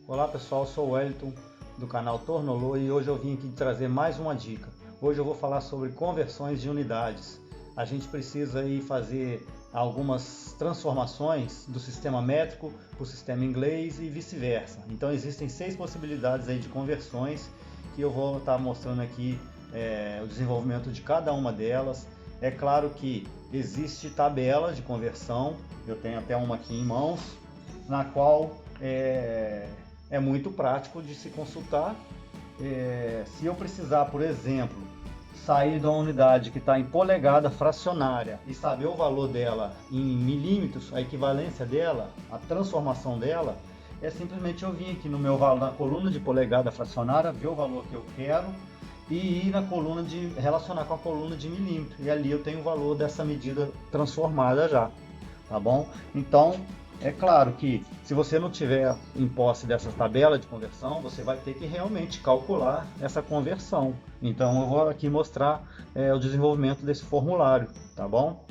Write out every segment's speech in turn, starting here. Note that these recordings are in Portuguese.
Olá pessoal, sou o Wellington do canal Tornoloi e hoje eu vim aqui trazer mais uma dica. Hoje eu vou falar sobre conversões de unidades. A gente precisa aí fazer algumas transformações do sistema métrico para o sistema inglês e vice-versa. Então existem 6 possibilidades aí de conversões que eu vou estar mostrando aqui o desenvolvimento de cada uma delas. É claro que existe tabela de conversão, eu tenho até uma aqui em mãos, na qual é muito prático de se consultar. Se eu precisar, por exemplo, sair de uma unidade que está em polegada fracionária e saber o valor dela em milímetros, a equivalência dela, a transformação dela, é simplesmente eu vir aqui no meu valor, na coluna de polegada fracionária, ver o valor que eu quero e ir na coluna de relacionar com a coluna de milímetro, e ali eu tenho o valor dessa medida transformada já, tá bom? Então é claro que se você não tiver em posse dessa tabela de conversão, você vai ter que realmente calcular essa conversão. Então eu vou aqui mostrar o desenvolvimento desse formulário, tá bom?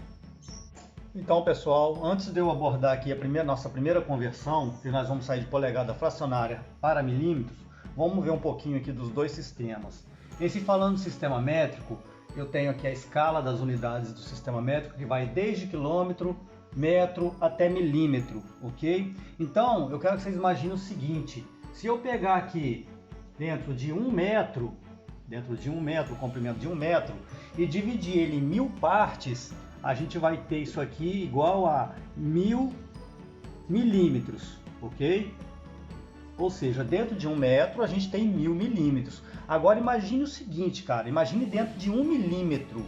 Então pessoal, antes de eu abordar aqui nossa primeira conversão, que nós vamos sair de polegada fracionária para milímetros, vamos ver um pouquinho aqui dos dois sistemas. Falando do sistema métrico, eu tenho aqui a escala das unidades do sistema métrico, que vai desde quilômetro, metro até milímetro, ok? Então, eu quero que vocês imaginem o seguinte: se eu pegar aqui dentro de um metro, o comprimento de 1 metro, e dividir ele em 1000 partes, a gente vai ter isso aqui igual a 1000 milímetros, ok? Ou seja, dentro de 1 metro a gente tem 1000 milímetros. Agora imagine o seguinte, cara, imagine dentro de 1 milímetro.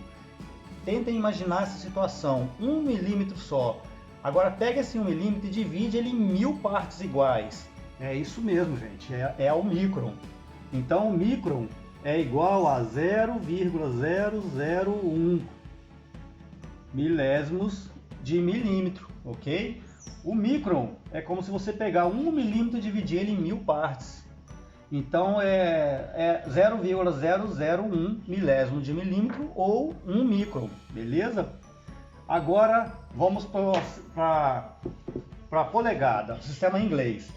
Tentem imaginar essa situação, 1 milímetro só. Agora pega esse 1 milímetro e divide ele em 1000 partes iguais. É isso mesmo, gente, é o micron. Então o micron é igual a 0,001 milésimos de milímetro, ok? O micron é como se você pegar 1 milímetro e dividir ele em 1000 partes. Então é 0,001 milésimo de milímetro ou 1 micron, beleza? Agora vamos para a polegada, sistema inglês.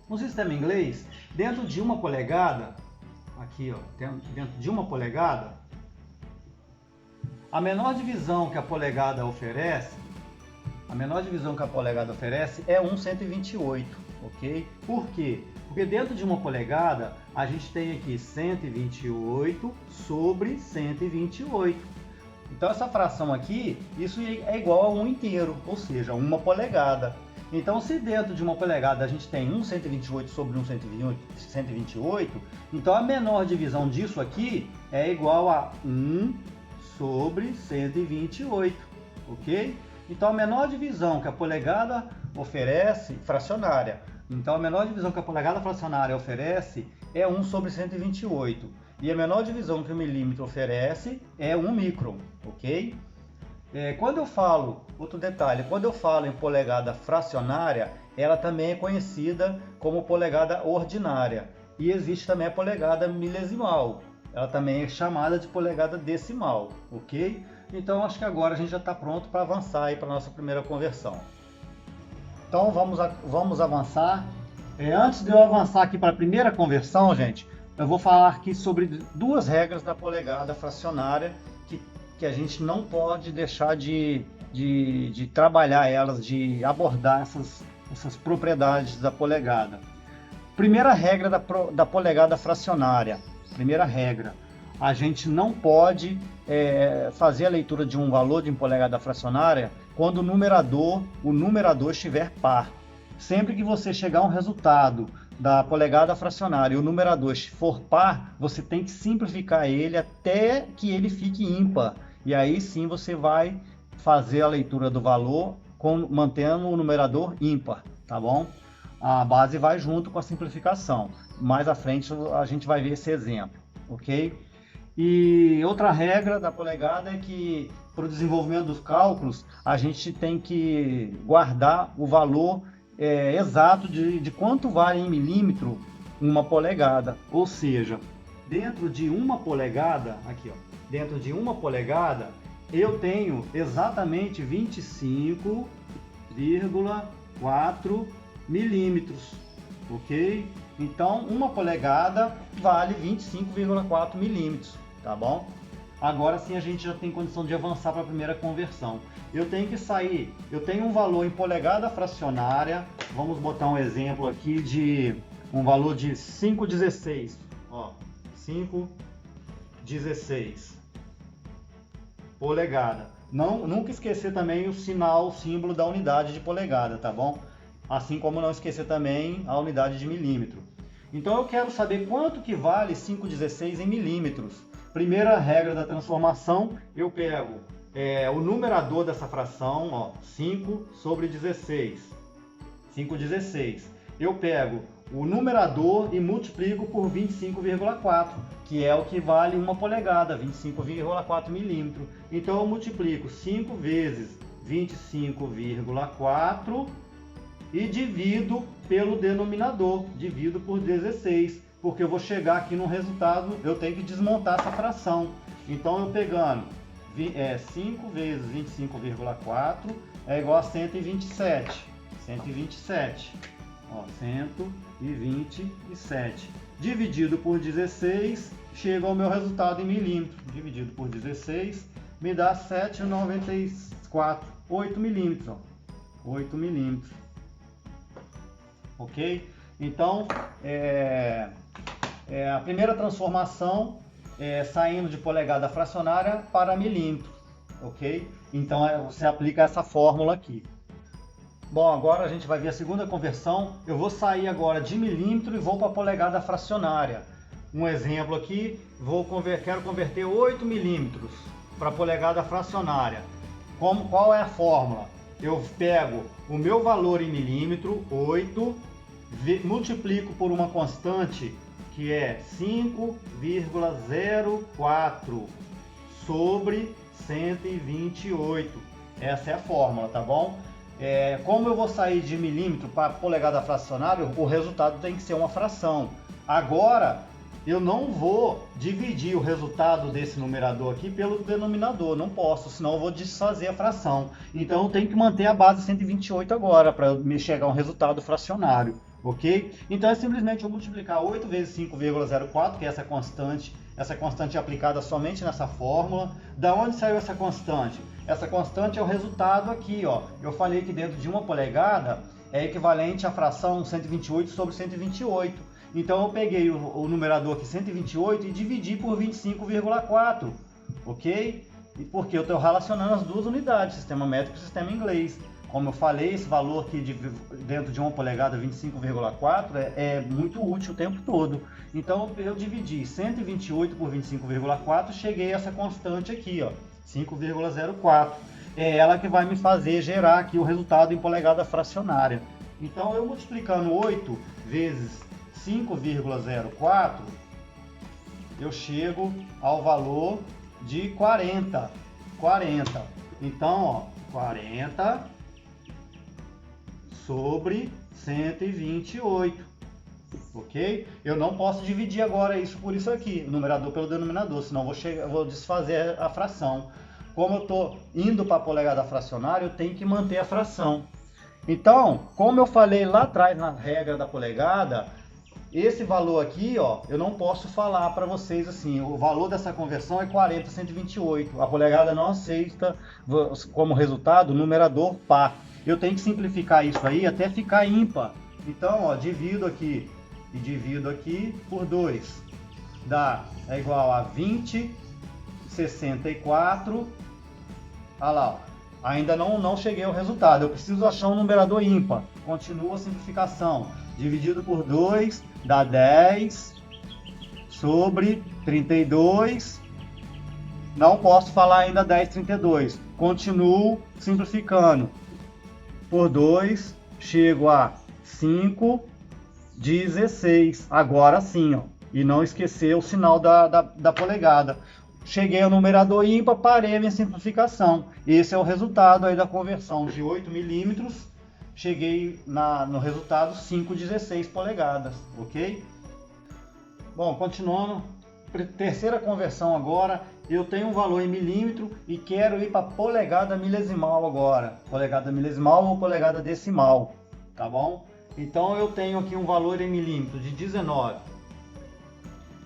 No sistema inglês, dentro de uma polegada, aqui ó, dentro de uma polegada, a menor divisão que a polegada oferece é 1/128, ok? Por quê? Porque dentro de uma polegada, a gente tem aqui 128 sobre 128. Então essa fração aqui, isso é igual a 1 inteiro, ou seja, 1 polegada. Então se dentro de uma polegada a gente tem 1/128 sobre 1/128, então a menor divisão disso aqui é igual a 1 sobre 128, ok? Então a menor divisão que a polegada oferece, fracionária, então a menor divisão que a polegada fracionária oferece é 1 sobre 128. E a menor divisão que o milímetro oferece é 1 micron, ok? Outro detalhe, quando eu falo em polegada fracionária, ela também é conhecida como polegada ordinária. E existe também a polegada milesimal. Ela também é chamada de polegada decimal, ok? Então acho que agora a gente já está pronto para avançar aí para a nossa primeira conversão. Então vamos avançar. Antes de eu avançar aqui para a primeira conversão, gente, eu vou falar aqui sobre duas regras da polegada fracionária que a gente não pode deixar de trabalhar elas, de abordar essas propriedades da polegada. Primeira regra da polegada fracionária. Primeira regra, a gente não pode fazer a leitura de um valor de polegada fracionária quando o numerador estiver par. Sempre que você chegar a um resultado da polegada fracionária e o numerador for par, você tem que simplificar ele até que ele fique ímpar. E aí sim você vai fazer a leitura do valor mantendo o numerador ímpar, tá bom? A base vai junto com a simplificação. Mais à frente a gente vai ver esse exemplo, ok? E outra regra da polegada é que para o desenvolvimento dos cálculos a gente tem que guardar o valor exato de quanto vale em milímetro uma polegada. Ou seja, dentro de uma polegada, aqui ó, dentro de uma polegada eu tenho exatamente 25,4 milímetros. ok? Então, 1 polegada vale 25,4 milímetros, tá bom? Agora sim a gente já tem condição de avançar para a primeira conversão. Eu tenho um valor em polegada fracionária, vamos botar um exemplo aqui de um valor de 5,16, ó, 5,16 polegada. Nunca esquecer também o símbolo da unidade de polegada, tá bom? Assim como não esquecer também a unidade de milímetro. Então eu quero saber quanto que vale 5,16 em milímetros. Primeira regra da transformação, eu pego o numerador dessa fração, ó, 5 sobre 16. 5,16. Eu pego o numerador e multiplico por 25,4, que é o que vale 1 polegada, 25,4 milímetros. Então eu multiplico 5 vezes 25,4 e divido pelo denominador, divido por 16, porque eu vou chegar aqui no resultado, eu tenho que desmontar essa fração. Então eu pegando 5 vezes 25,4 é igual a 127. 127. Ó, 127. Dividido por 16, chega ao meu resultado em milímetros. Dividido por 16, me dá 7,94. 8 milímetros. Ó. 8 milímetros. Ok? Então, a primeira transformação saindo de polegada fracionária para milímetro. Ok? Então, você aplica essa fórmula aqui. Bom, agora a gente vai ver a segunda conversão. Eu vou sair agora de milímetro e vou para polegada fracionária. Um exemplo aqui, quero converter 8 milímetros para polegada fracionária. Qual é a fórmula? Eu pego o meu valor em milímetro, 8, multiplico por uma constante que é 5,04 sobre 128. Essa é a fórmula, tá bom? Como eu vou sair de milímetro para polegada fracionária, o resultado tem que ser uma fração. Agora, eu não vou dividir o resultado desse numerador aqui pelo denominador, não posso, senão eu vou desfazer a fração. Então eu tenho que manter a base 128 agora, para me chegar a um resultado fracionário, ok? Então é simplesmente eu multiplicar 8 vezes 5,04, que é essa constante é aplicada somente nessa fórmula. Da onde saiu essa constante? Essa constante é o resultado aqui, ó. Eu falei que dentro de 1 polegada é equivalente à fração 128 sobre 128. Então eu peguei o numerador aqui 128 e dividi por 25,4, ok? E porque eu estou relacionando as duas unidades, sistema métrico e sistema inglês. Como eu falei, esse valor aqui dentro de 1 polegada, 25,4, é muito útil o tempo todo. Então eu dividi 128 por 25,4, cheguei a essa constante aqui, ó, 5,04. É ela que vai me fazer gerar aqui o resultado em polegada fracionária. Então eu multiplicando 8 vezes 5,04, eu chego ao valor de 40. Então, ó, 40 sobre 128, ok? Eu não posso dividir agora isso por isso aqui, o numerador pelo denominador, senão eu vou desfazer a fração. Como eu estou indo para a polegada fracionária, eu tenho que manter a fração. Então, como eu falei lá atrás na regra da polegada, esse valor aqui, ó, eu não posso falar para vocês assim, o valor dessa conversão é 40/128. A polegada não aceita como resultado o numerador par. Eu tenho que simplificar isso aí até ficar ímpar. Então, ó, divido aqui e divido aqui por 2. É igual a 20,64. Olha lá, ó. Ainda não cheguei ao resultado. Eu preciso achar um numerador ímpar. Continua a simplificação. Dividido por 2 dá 10 sobre 32. Não posso falar ainda 10/32. Continuo simplificando. Por 2, chego a 5,16. Agora sim, ó. E não esquecer o sinal da polegada. Cheguei ao numerador ímpar, parei a minha simplificação. Esse é o resultado aí da conversão de 8 milímetros. Cheguei no resultado 5,16 polegadas, ok? Bom, continuando. Terceira conversão agora. Eu tenho um valor em milímetro e quero ir para polegada milesimal agora. Polegada milesimal ou polegada decimal, tá bom? Então eu tenho aqui um valor em milímetro de 19.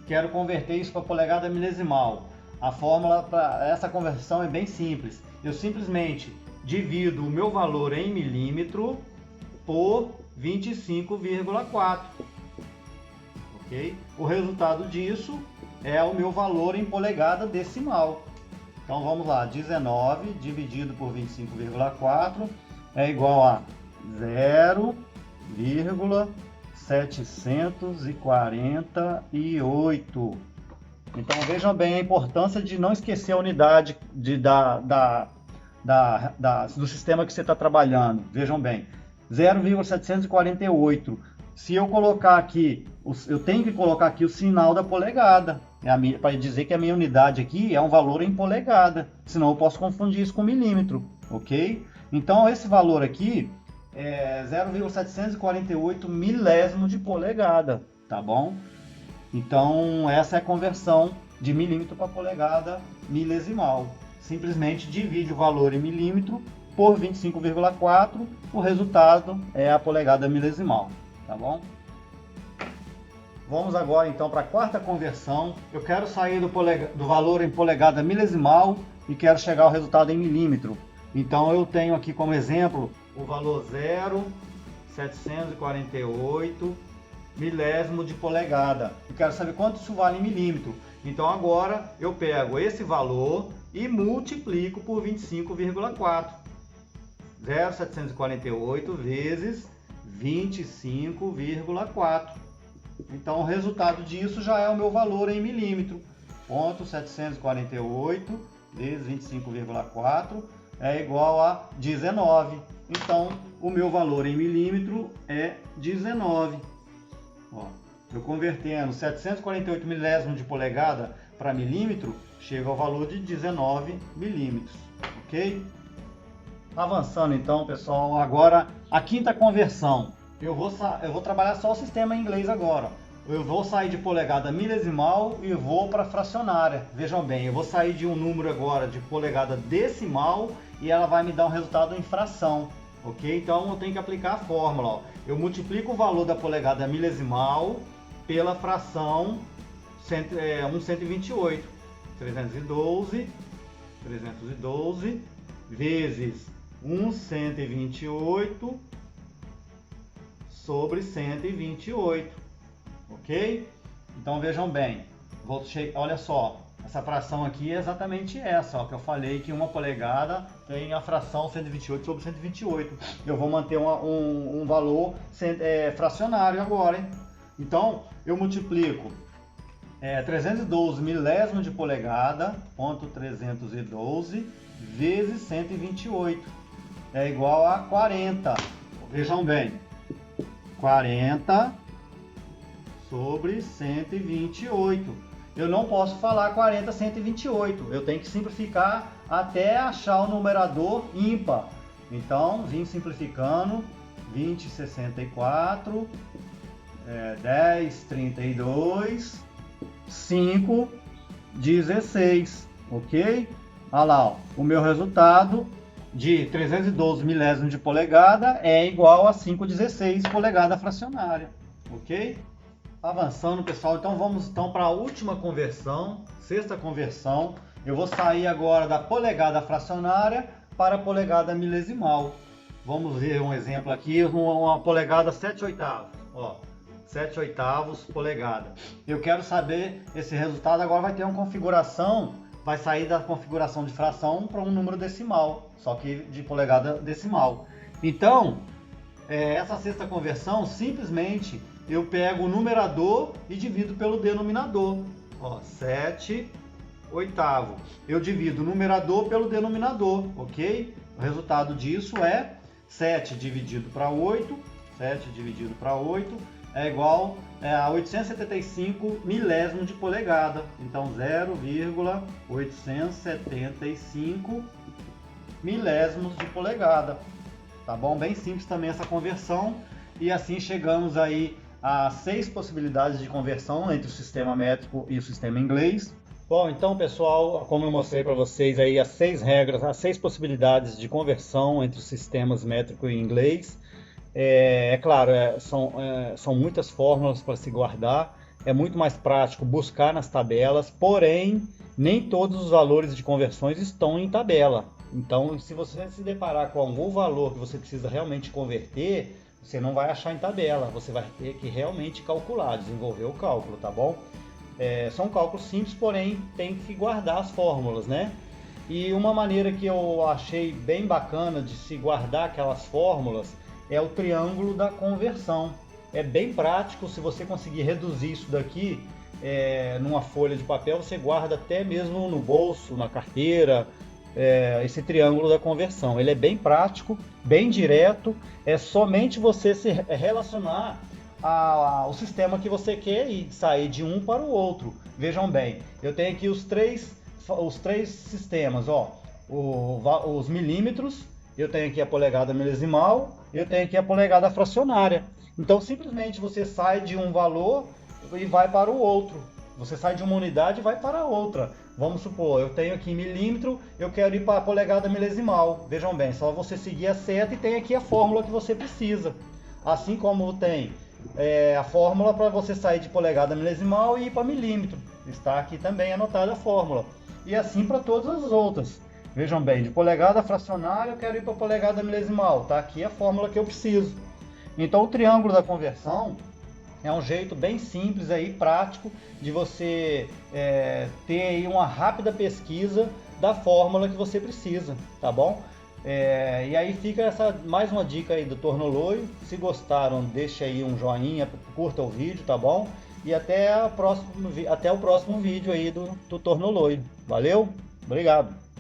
Quero converter isso para polegada milesimal. A fórmula para essa conversão é bem simples. Eu simplesmente divido o meu valor em milímetro por 25,4. Ok? O resultado disso é o meu valor em polegada decimal. Então vamos lá, 19 dividido por 25,4 é igual a 0,748. Então vejam bem a importância de não esquecer a unidade do sistema que você está trabalhando. Vejam bem, 0,748. Se eu colocar aqui, eu tenho que colocar aqui o sinal da polegada, para dizer que a minha unidade aqui é um valor em polegada, senão eu posso confundir isso com milímetro, ok? Então esse valor aqui é 0,748 milésimo de polegada, tá bom? Então essa é a conversão de milímetro para polegada milesimal. Simplesmente divide o valor em milímetro por 25,4, o resultado é a polegada milesimal, tá bom? Vamos agora então para a quarta conversão. Eu quero sair do valor em polegada milesimal e quero chegar ao resultado em milímetro. Então eu tenho aqui como exemplo o valor 0,748 milésimo de polegada. Eu quero saber quanto isso vale em milímetro. Então agora eu pego esse valor e multiplico por 25,4. 0,748 vezes 25,4. Então o resultado disso já é o meu valor em milímetro. 0,748 vezes 25,4 é igual a 19. Então o meu valor em milímetro é 19. Ó, eu convertendo 748 milésimos de polegada para milímetro, chega ao valor de 19 milímetros, ok? Avançando então, pessoal, agora a quinta conversão. Eu vou trabalhar só o sistema em inglês agora. Eu vou sair de polegada milesimal e vou para fracionária. Vejam bem, eu vou sair de um número agora de polegada decimal e ela vai me dar um resultado em fração, ok? Então eu tenho que aplicar a fórmula. Ó. Eu multiplico o valor da polegada milesimal pela fração 128. 312 vezes 128 sobre 128, ok? Então vejam bem, olha só, essa fração aqui é exatamente essa, ó, que eu falei que uma polegada tem a fração 128 sobre 128. Eu vou manter um valor fracionário agora, hein? Então eu multiplico 312 milésimos de polegada, ponto 312 vezes 128 é igual a 40. Vejam bem, 40 sobre 128. Eu não posso falar 40 128. Eu tenho que simplificar até achar o numerador ímpar. Então, vim simplificando. 20, 64, 10, 32, 5, 16. Ok? Olha lá, ó, o meu resultado de 312 milésimos de polegada é igual a 5,16 polegada fracionária, ok? Avançando, pessoal, então vamos para a última conversão, sexta conversão. Eu vou sair agora da polegada fracionária para a polegada milesimal. Vamos ver um exemplo aqui, uma polegada 7/8, ó, 7/8 polegada. Eu quero saber esse resultado, agora vai ter uma configuração, vai sair da configuração de fração para um número decimal, só que de polegada decimal. Então, essa sexta conversão, simplesmente eu pego o numerador e divido pelo denominador. Ó, 7/8. Eu divido o numerador pelo denominador, ok? O resultado disso é 7 dividido para 8. 7 dividido para 8 é igual a 875 milésimos de polegada. Então 0,875 milésimos de polegada. Tá bom? Bem simples também essa conversão. E assim chegamos aí a 6 possibilidades de conversão entre o sistema métrico e o sistema inglês. Bom, então pessoal, como eu mostrei para vocês aí as 6 regras, as 6 possibilidades de conversão entre os sistemas métrico e inglês. É claro, são muitas fórmulas para se guardar, é muito mais prático buscar nas tabelas, porém, nem todos os valores de conversões estão em tabela. Então, se você se deparar com algum valor que você precisa realmente converter, você não vai achar em tabela, você vai ter que realmente calcular, desenvolver o cálculo, tá bom? São cálculos simples, porém tem que guardar as fórmulas, né? E uma maneira que eu achei bem bacana de se guardar aquelas fórmulas é o triângulo da conversão. É bem prático, se você conseguir reduzir isso daqui numa folha de papel, você guarda até mesmo no bolso, na carteira, esse triângulo da conversão. Ele é bem prático, bem direto, é somente você se relacionar ao sistema que você quer e sair de um para o outro. Vejam bem, eu tenho aqui os três sistemas, ó, os milímetros, eu tenho aqui a polegada milesimal, eu tenho aqui a polegada fracionária. Então simplesmente você sai de um valor e vai para o outro. Você sai de uma unidade e vai para a outra. Vamos supor, eu tenho aqui milímetro, eu quero ir para a polegada milesimal. Vejam bem, só você seguir a seta e tem aqui a fórmula que você precisa. Assim como tem a fórmula para você sair de polegada milesimal e ir para milímetro. Está aqui também anotada a fórmula. E assim para todas as outras. Vejam bem, de polegada fracionária eu quero ir para polegada milesimal. Está aqui a fórmula que eu preciso. Então o triângulo da conversão é um jeito bem simples aí, prático, de você ter aí uma rápida pesquisa da fórmula que você precisa, tá bom? E aí fica mais uma dica aí do Tornoloio. Se gostaram, deixa aí um joinha, curta o vídeo, tá bom? E até o próximo vídeo aí do Tornoloio. Valeu? Obrigado!